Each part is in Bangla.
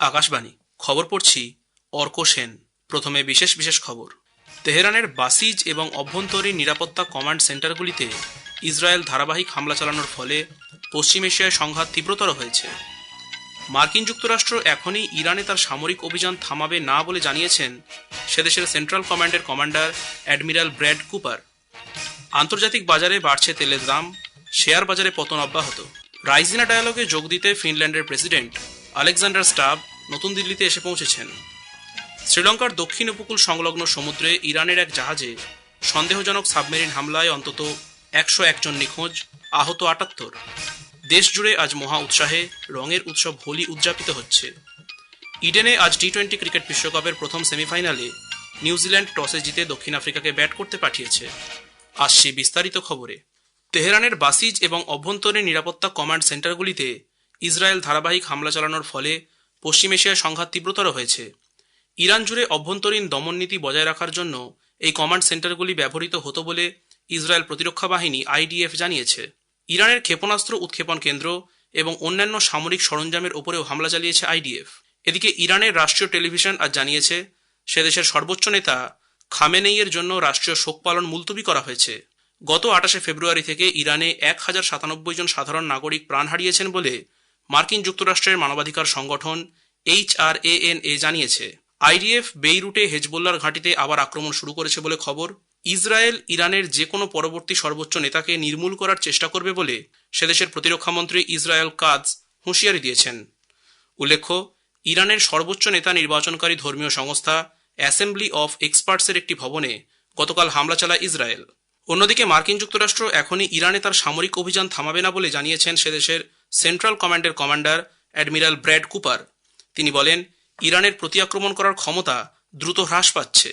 আকাশবাণী খবর পড়ছি অর্ক সেন। প্রথমে বিশেষ বিশেষ খবর। তেহরানের বাসিজ এবং অভ্যন্তরীণ নিরাপত্তা কমান্ড সেন্টারগুলিতে ইসরায়েল ধারাবাহিক হামলা চালানোর ফলে পশ্চিম এশিয়ায় সংঘাত তীব্রতর হয়েছে। মার্কিন যুক্তরাষ্ট্র এখনই ইরানে তার সামরিক অভিযান থামাবে না বলে জানিয়েছেন সেদেশের সেন্ট্রাল কমান্ডের কমান্ডার অ্যাডমিরাল ব্র্যাড কুপার। আন্তর্জাতিক বাজারে বাড়ছে তেলের দাম, শেয়ার বাজারে পতন অব্যাহত। রাইজিনা ডায়ালগে যোগ দিতে ফিনল্যান্ডের প্রেসিডেন্ট আলেকজান্ডার স্টাব নতুন দিল্লিতে এসে পৌঁছেছেন। শ্রীলঙ্কার দক্ষিণ উপকূল সংলগ্ন সমুদ্রে ইরানের এক জাহাজে সন্দেহজনক সাবমেরিন হামলায় অন্তত 101 জন নিখোঁজ, আহত 78। দেশ জুড়ে আজ মহা উৎসাহে রঙের উৎসব হোলি উদযাপিত হচ্ছে। ইডেনে আজ টি-20 ক্রিকেট বিশ্বকাপের প্রথম সেমিফাইনালে নিউজিল্যান্ড টসে জিতে দক্ষিণ আফ্রিকাকে ব্যাট করতে পাঠিয়েছে। আসছে বিস্তারিত খবরে। তেহরানের বাসিজ এবং অভ্যন্তরীণ নিরাপত্তা কমান্ড সেন্টারগুলিতে ইসরায়েল ধারাবাহিক হামলা চালানোর ফলে পশ্চিম এশিয়ায় সংঘাত তীব্রতর হয়েছে। ইরান জুড়ে অভ্যন্তরীণ দমননীতি বজায় রাখার জন্য এই কমান্ড সেন্টারগুলি ব্যবহৃত হতো বলে ইসরায়েল প্রতিরক্ষা বাহিনী আইডিএফ জানিয়েছে। ইরানের ক্ষেপণাস্ত্র উৎক্ষেপণ কেন্দ্র এবং অন্যান্য সামরিক সরঞ্জামের ওপরেও হামলা চালিয়েছে আইডিএফ। এদিকে ইরানের রাষ্ট্রীয় টেলিভিশন আজ জানিয়েছে সেদেশের সর্বোচ্চ নেতা খামেনেইয়ের জন্য রাষ্ট্রীয় শোক পালন মুলতবি করা হয়েছে। গত 28 ফেব্রুয়ারি থেকে ইরানে 1097 জন সাধারণ নাগরিক প্রাণ হারিয়েছেন বলে মার্কিন যুক্তরাষ্ট্রের মানবাধিকার সংগঠন HRANA জানিয়েছে। আইডিএফ বেইরুটে হেজবোল্লার ঘাঁটিতে আবার আক্রমণ শুরু করেছে বলে খবর। ইসরায়েল ইরানের যে কোনো পরবর্তী সর্বোচ্চ নেতাকে নির্মূল করার চেষ্টা করবে বলে সেদেশের প্রতিরক্ষামন্ত্রী ইসরায়েল কাটজ হুঁশিয়ারি দিয়েছেন। উল্লেখ্য, ইরানের সর্বোচ্চ নেতা নির্বাচনকারী ধর্মীয় সংস্থা অ্যাসেম্বলি অফ এক্সপার্টসের একটি ভবনে গতকাল হামলা চালায় ইসরায়েল। অন্যদিকে মার্কিন যুক্তরাষ্ট্র এখনই ইরানে তার সামরিক অভিযান থামাবে না বলে জানিয়েছেন সেদেশের সেন্ট্রাল কমান্ডের কমান্ডার অ্যাডমিরাল ব্র্যাড কুপার। তিনি বলেন, ইরানের প্রতি আক্রমণ করার ক্ষমতা দ্রুত হ্রাস পাচ্ছে।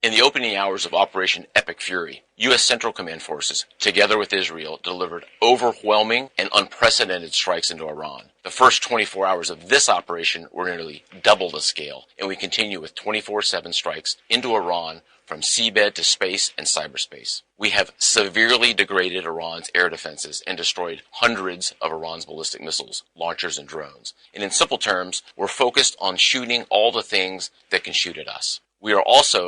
In the opening hours of Operation Epic Fury, U.S. Central Command forces, together with Israel, delivered overwhelming and unprecedented strikes into Iran. The first 24 hours of this operation were nearly double the scale, and we continue with 24/7 strikes into Iran from seabed to space and cyberspace. We have severely degraded Iran's air defenses and destroyed hundreds of Iran's ballistic missiles, launchers, and drones. And in simple terms, we're focused on shooting all the things that can shoot at us. We are also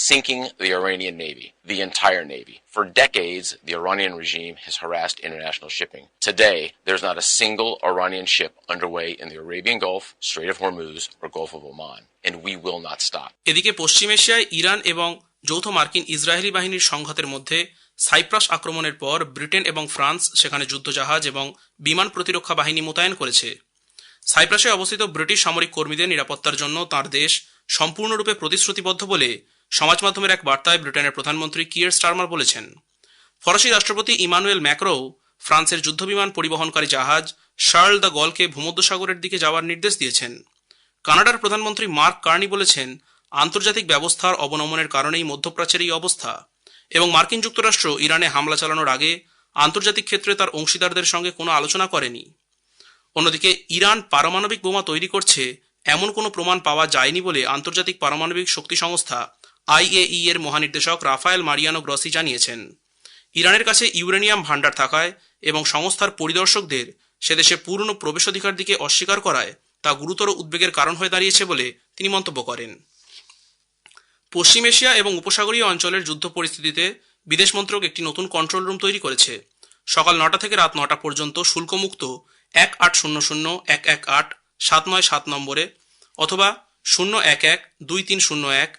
sinking the Iranian Navy, the entire Navy. For decades, the Iranian regime has harassed international shipping. Today, there's not a single Iranian ship underway in the Arabian Gulf, Strait of Hormuz, or Gulf of Oman, and we will not stop. এদিকে পশ্চিম এশিয়ায় ইরান এবং যৌথ মার্কিন ইসরায়েলি বাহিনীর সংঘাতের মধ্যে সাইপ্রাস আক্রমণের পর ব্রিটেন এবং ফ্রান্স সেখানে যুদ্ধজাহাজ এবং বিমান প্রতিরক্ষা বাহিনী মোতায়েন করেছে। সাইপ্রাসে অবস্থিত ব্রিটিশ সামরিক কর্মীদের নিরাপত্তার জন্য তার দেশ সম্পূর্ণরূপে প্রতিশ্রুতিবদ্ধ বলে সমাজ মাধ্যমের এক বার্তায় ব্রিটেনের প্রধানমন্ত্রী কিয়ার স্টারমার বলেছেন। ফরাসি রাষ্ট্রপতি ইমানুয়েল ম্যাক্রো ফ্রান্সের যুদ্ধবিমান পরিবহনকারী জাহাজ শার্ল দ্য গলকে ভূমধ্যসাগরের দিকে যাওয়ার নির্দেশ দিয়েছেন। কানাডার প্রধানমন্ত্রী মার্ক কার্নি বলেছেন, আন্তর্জাতিক ব্যবস্থার অবনমনের কারণেই মধ্যপ্রাচ্যের এই অবস্থা এবং মার্কিন যুক্তরাষ্ট্র ইরানে হামলা চালানোর আগে আন্তর্জাতিক ক্ষেত্রে তার অংশীদারদের সঙ্গে কোনো আলোচনা করেনি। অন্যদিকে ইরান পারমাণবিক বোমা তৈরি করছে এমন কোনো প্রমাণ পাওয়া যায়নি বলে আন্তর্জাতিক পারমাণবিক শক্তি সংস্থা IAEA এর মহানির্দেশক রাফায়েল মারিয়ানো গ্রসি জানিয়েছেন। ইরানের কাছে ইউরেনিয়াম ভান্ডার থাকায় এবং সংস্থার পরিদর্শকদের সেদেশে পূর্ণ প্রবেশাধিকার দিকে অস্বীকার করায় তা গুরুতর উদ্বেগের কারণ হয়ে দাঁড়িয়েছে বলে তিনি মন্তব্য করেন। পশ্চিম এশিয়া এবং উপসাগরীয় অঞ্চলের যুদ্ধ পরিস্থিতিতে বিদেশ মন্ত্রক একটি নতুন কন্ট্রোল রুম তৈরি করেছে। সকাল 9টা থেকে রাত 9টা পর্যন্ত শুল্কমুক্ত 1800-118-797 নম্বরে অথবা 011-2301-2113,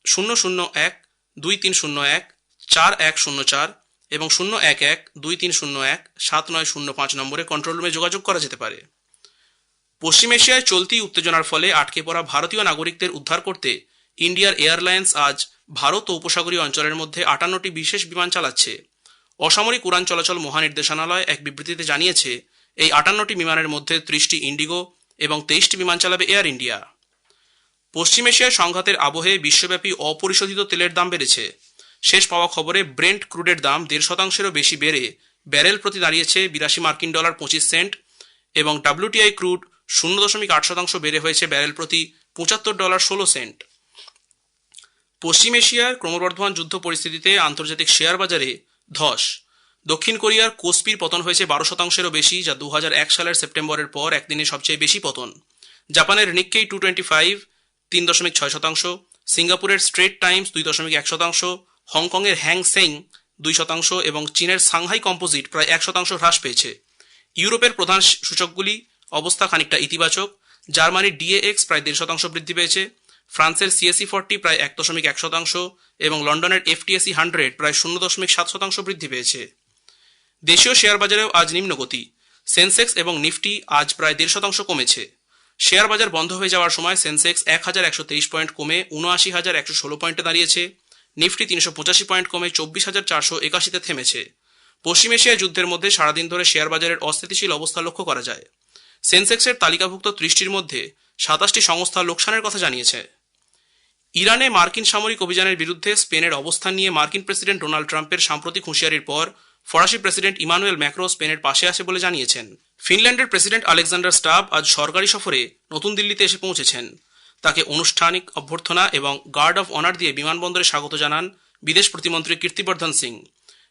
001-2301-4104 এবং 011-2301-7905 নম্বরে কন্ট্রোল রুমে যোগাযোগ করা যেতে পারে। পশ্চিম এশিয়ায় চলতি উত্তেজনার ফলে আটকে পড়া ভারতীয় নাগরিকদের উদ্ধার করতে ইন্ডিয়ার এয়ারলাইন্স আজ ভারত ও উপসাগরীয় অঞ্চলের মধ্যে 58টি বিশেষ বিমান চালাচ্ছে। অসামরিক উড়ান চলাচল মহানির্দেশনালয় এক বিবৃতিতে জানিয়েছে, এই 58টি বিমানের মধ্যে 30টি ইন্ডিগো এবং 23টি বিমান চালাবে এয়ার ইন্ডিয়া। পশ্চিম এশিয়ায় সংঘাতের আবহে বিশ্বব্যাপী অপরিশোধিত তেলের দাম বেড়েছে। শেষ পাওয়া খবরে ব্রেন্ট ক্রুডের দাম 0.5%-এরও বেশি বেড়ে ব্যারেল প্রতি দাঁড়িয়েছে $82.25 এবং WTI ক্রুড 0.8% বেড়ে হয়েছে ব্যারেল প্রতি $75.16। পশ্চিম এশিয়ার ক্রমবর্ধমান যুদ্ধ পরিস্থিতিতে আন্তর্জাতিক শেয়ার বাজারে ধস। দক্ষিণ কোরিয়ার কোসপির পতন হয়েছে 12%-এরও বেশি, যা 2001 সালের সেপ্টেম্বরের পর একদিনে সবচেয়ে বেশি পতন। জাপানের নিক্কেই 225 3.6%, সিঙ্গাপুরের স্ট্রেট টাইমস 2.1%, হংকংয়ের হ্যাংসেং 2% এবং চীনের সাংহাই কম্পোজিট প্রায় 1% হ্রাস পেয়েছে। ইউরোপের প্রধান সূচকগুলি অবস্থা খানিকটা ইতিবাচক। জার্মানির ডিএএক্স প্রায় 1.5% বৃদ্ধি পেয়েছে, ফ্রান্সের CAC 40 প্রায় 1.1% এবং লন্ডনের FTSE 100 প্রায় 0.7% বৃদ্ধি পেয়েছে। দেশীয় শেয়ার বাজারেও আজ নিম্নগতি। সেন্সেক্স এবং নিফটি আজ প্রায় 1.5% কমেছে। শেয়ার বাজার বন্ধ হয়ে যাওয়ার সময় সেন্সেক্স 1123 পয়েন্ট কমে 79,116 পয়েন্টে দাঁড়িয়েছে। নিফটি 385 পয়েন্ট কমে 24,481-তে থেমেছে। পশ্চিম এশিয়ায় যুদ্ধের মধ্যে সারাদিন ধরে শেয়ার বাজারের অস্থিতিশীল অবস্থা লক্ষ্য করা যায়। সেন্সেক্সের তালিকাভুক্ত 30টির মধ্যে 27টি সংস্থা লোকসানের কথা জানিয়েছে। ইরানে মার্কিন সামরিক অভিযানের বিরুদ্ধে স্পেনের অবস্থান নিয়ে মার্কিন প্রেসিডেন্ট ডোনাল্ড ট্রাম্পের সাম্প্রতিক হুঁশিয়ারির পর ফরাসি প্রেসিডেন্ট ইমানুয়েল ম্যাক্রো স্পেনের পাশে আছে বলে জানিয়েছেন। ফিনল্যান্ডের প্রেসিডেন্ট আলেকজান্ডার স্টাব আজ সরকারি সফরে নতুন দিল্লিতে এসে পৌঁছেছেন। তাকে আনুষ্ঠানিক অভ্যর্থনা এবং গার্ড অফ অনার দিয়ে বিমানবন্দরে স্বাগত জানান বিদেশ প্রতিমন্ত্রী কীর্তিবর্ধন সিং।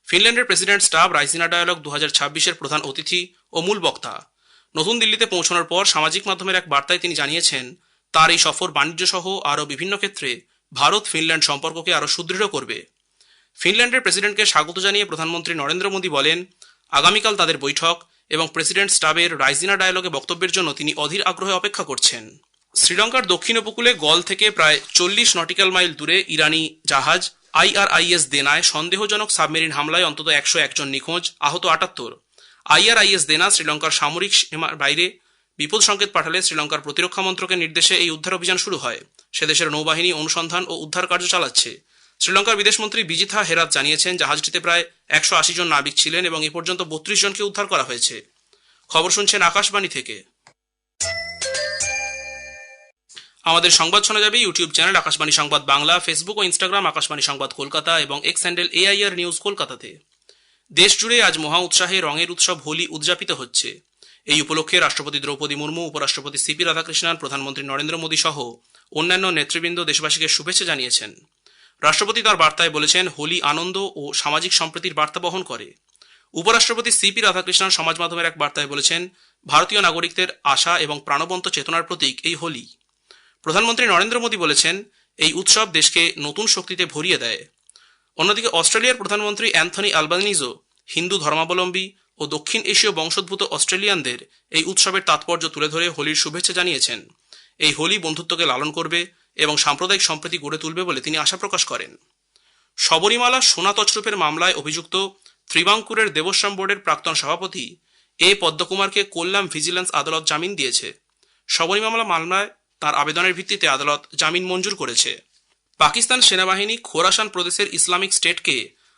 ফিনল্যান্ডের প্রেসিডেন্ট স্টাব রাইসিনা ডায়ালগ 2026-এর প্রধান অতিথি ও মূল বক্তা। নতুন দিল্লিতে পৌঁছানোর পর সামাজিক মাধ্যমের এক বার্তায় তিনি জানিয়েছেন, তার এই সফর বাণিজ্য সহ আরও বিভিন্ন ক্ষেত্রে ভারত ফিনল্যান্ড সম্পর্ককে আরও সুদৃঢ় করবে। ফিনল্যান্ডের প্রেসিডেন্টকে স্বাগত জানিয়ে প্রধানমন্ত্রী নরেন্দ্র মোদী বলেন, আগামীকাল তাদের বৈঠক এবং প্রেসিডেন্ট স্টাবের রাইসিনা ডায়ালগে বক্তব্যের জন্য তিনি অধীর আগ্রহে অপেক্ষা করছেন। শ্রীলঙ্কার দক্ষিণ উপকূলে গল থেকে প্রায় 40 নটিক্যাল মাইল দূরে ইরানি জাহাজ IRIS দেনায় সন্দেহজনক সাবমেরিন হামলায় অন্তত 101 জন নিখোঁজ, আহত 78। IRIS দেনা শ্রীলঙ্কার সামরিক সীমার বাইরে বিপদ সংকেত পাঠালে শ্রীলঙ্কার প্রতিরক্ষা মন্ত্রকের নির্দেশে এই উদ্ধার অভিযান শুরু হয়। সে দেশের নৌবাহিনী অনুসন্ধান ও উদ্ধার কার্য চালাচ্ছে। শ্রীলঙ্কার বিদেশমন্ত্রী বিজিথা হেরাত জানিয়েছেন, জাহাজটিতে প্রায় 180 জন নাবিক ছিলেন এবং এ পর্যন্ত 32 জনকে উদ্ধার করা হয়েছে। খবর শুনছেন আকাশবাণী থেকে। আমাদের সংবাদ শোনা যাবে ইউটিউব চ্যানেল আকাশবাণী সংবাদ বাংলা, ফেসবুক ও ইনস্টাগ্রাম আকাশবাণী সংবাদ কলকাতা এবং এক্স হ্যান্ডেল AIR নিউজ কলকাতাতে। দেশ জুড়ে আজ মহা উৎসাহে রঙের উৎসব হোলি উদযাপিত হচ্ছে। এই উপলক্ষে রাষ্ট্রপতি দ্রৌপদী মুর্মু, উপরাষ্ট্রপতি CP রাধাকৃষ্ণন, প্রধানমন্ত্রী নরেন্দ্র মোদী সহ অন্যান্য নেতৃবৃন্দ দেশবাসীকে শুভেচ্ছা জানিয়েছেন। রাষ্ট্রপতি তার বার্তায় বলেছেন, হোলি আনন্দ ও সামাজিক সম্প্রীতির বার্তা বহন করে। উপরাষ্ট্রপতি CP রাধাকৃষ্ণন সমাজ মাধ্যমের এক বার্তায় বলেছেন, ভারতীয় নাগরিকদের আশা এবং প্রাণবন্ত চেতনার প্রতীক এই হোলি। প্রধানমন্ত্রী নরেন্দ্র মোদী বলেছেন, এই উৎসব দেশকে নতুন শক্তিতে ভরিয়ে দেয়। অন্যদিকে অস্ট্রেলিয়ার প্রধানমন্ত্রী অ্যান্থনি আলবানিজো হিন্দু ধর্মাবলম্বী ও দক্ষিণ এশীয় বংশোদ্ভূত অস্ট্রেলিয়ানদের এই উৎসবের তাৎপর্য তুলে ধরে হোলির শুভেচ্ছা জানিয়েছেন। এই হোলি বন্ধুত্বকে লালন করবে এবং সাম্প্রদায়িক সম্প্রীতি গড়ে তুলবে বলে তিনি আশা প্রকাশ করেন। শবরীমালা সোনা তছরূপের মামলায় অভিযুক্ত ত্রিবাঙ্কুরের দেবস্বাম বোর্ডের প্রাক্তন সভাপতি পদ্মকুমারকে কোল্লাম ভিজিল্যান্স আদালত জামিন দিয়েছে। শবরীমালা মামলায় তার আবেদনের ভিত্তিতে আদালত জামিন মঞ্জুর করেছে। পাকিস্তান সেনাবাহিনী খোরাসান প্রদেশের ইসলামিক স্টেটকে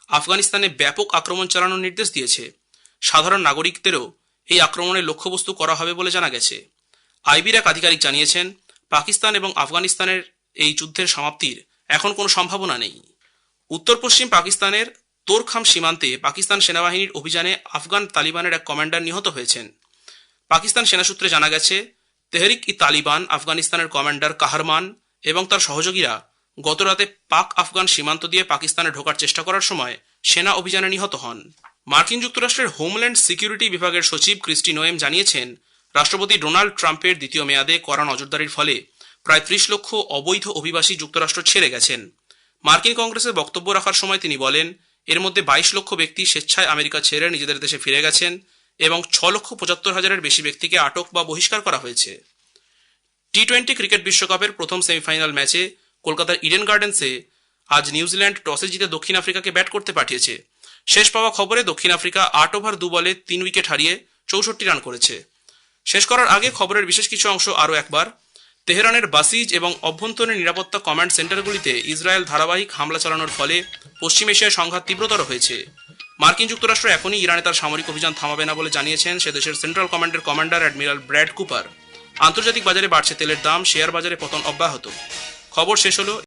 আফগানিস্তানে ব্যাপক আক্রমণ চালানোর নির্দেশ দিয়েছে। সাধারণ নাগরিকদেরও এই আক্রমণের লক্ষ্যবস্তু করা হবে বলে জানা গেছে। আইবির এক আধিকারিক জানিয়েছেন, পাকিস্তান এবং আফগানিস্তানের এই যুদ্ধের সমাপ্তির এখন কোনো সম্ভাবনা নেই। উত্তর পশ্চিম পাকিস্তানের তোরখাম সীমান্তে পাকিস্তান সেনাবাহিনীর অভিযানে আফগান তালিবানের এক কমান্ডার নিহত হয়েছেন। পাকিস্তান সেনা সূত্রে জানা গেছে, তেহরিক-ই-তালিবান আফগানিস্তানের কমান্ডার কাহারমান এবং তার সহযোগীরা গতরাতে পাক আফগান সীমান্ত দিয়ে পাকিস্তানে ঢোকার চেষ্টা করার সময় সেনা অভিযানে নিহত হন। মার্কিন যুক্তরাষ্ট্রের হোমল্যান্ড সিকিউরিটি বিভাগের সচিব ক্রিস্টি নোয়েম জানিয়েছেন, রাষ্ট্রপতি ডোনাল্ড ট্রাম্পের দ্বিতীয় মেয়াদে কড়া নজরদারির ফলে প্রায় 30 লক্ষ অবৈধ অভিবাসী যুক্তরাষ্ট্র ছেড়ে গেছেন। মার্কিন কংগ্রেসে বক্তব্য রাখার সময় তিনি বলেন, এর মধ্যে 22 লক্ষ ব্যক্তি স্বেচ্ছায় আমেরিকা ছেড়ে নিজেদের দেশে ফিরে গেছেন এবং 6,75,000-এর বেশি ব্যক্তিকে আটক বা বহিষ্কার করা হয়েছে। টি-20 ক্রিকেট বিশ্বকাপের প্রথম সেমিফাইনাল ম্যাচে কলকাতার ইডেন গার্ডেন্সে আজ নিউজিল্যান্ড টসে জিতে দক্ষিণ আফ্রিকাকে ব্যাট করতে পাঠিয়েছে। শেষ পাওয়া খবরে দক্ষিণ আফ্রিকা 8 ওভার 2 বলে 3 উইকেট হারিয়ে 64 রান করেছে। শেষ করার আগে খবরের বিশেষ কিছু অংশ আরও একবার। তেহরানের বাসিজ এবং অভ্যন্তরীণ নিরাপত্তা কমান্ড সেন্টারগুলিতে ইসরায়েল ধারাবাহিক হামলা চালানোর ফলে পশ্চিম এশিয়ায় সংঘাত তীব্রতর হয়েছে। মার্কিন যুক্তরাষ্ট্র এখনই ইরানে তার সামরিক অভিযান থামাবে না বলে জানিয়েছেন সে দেশের সেন্ট্রাল কমান্ডের কমান্ডার অ্যাডমিরাল ব্র্যাড কুপার। আন্তর্জাতিক বাজারে বাড়ছে তেলের দাম, শেয়ার বাজারে পতন অব্যাহত। খবর শেষ হলো।